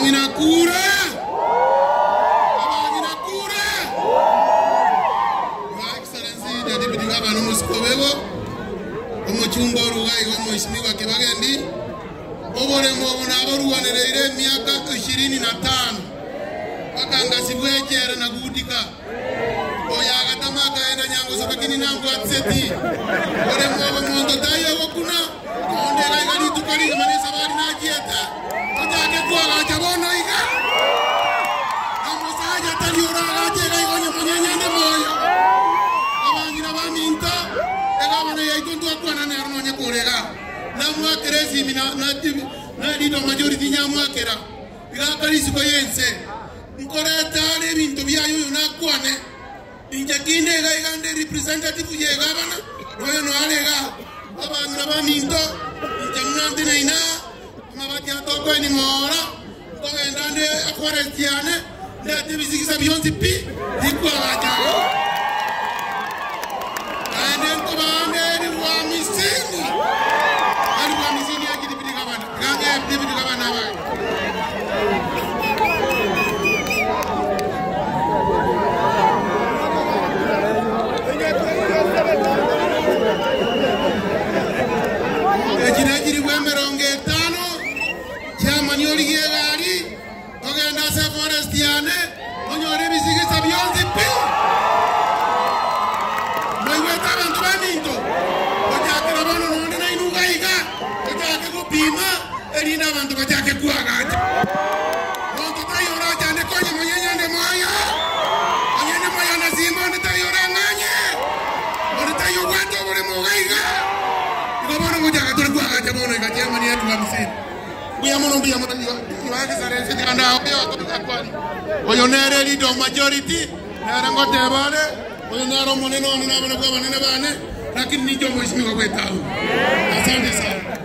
Abangina kura. Your Excellency, the Deputy Governor Muskobego, Omochumba Rugai, Omoishmiwa Kibagendi, Obore Monabaru and the Miaka Shirini Natan, Wakanga Sibueke and Agudika, Oyagatamaka and Yango Sabakini Nambuatseti, Oremo Montaya Wakuna, Onde Lagani to Kari, Manesa Varina Kieta, Otaka Kuala Jabono Iga, Amosaja Taliura, Jay, Moya, Abangina Baminta, the governor Yakuntu Akwana Nerno Kurega, Namwa Keresi, Nadito majority Yamakera, Pilakarisikoyense, Nkoreta, Into Viayu Nakwane, Injakine, Gagande representative Yagavana, Royal Alega, Abangina Baminto, Jamantina, Mavatia Toko anymore, Governande Aquaretiane, that the visits of Yonzi P. Equalata. And then come on, everyone is singing. Everyone is singing. I get the government. Majority, Narangote, Oyonaro Moneno, and Navana, lakini nijo mheshimiwa wetu. Asante sana.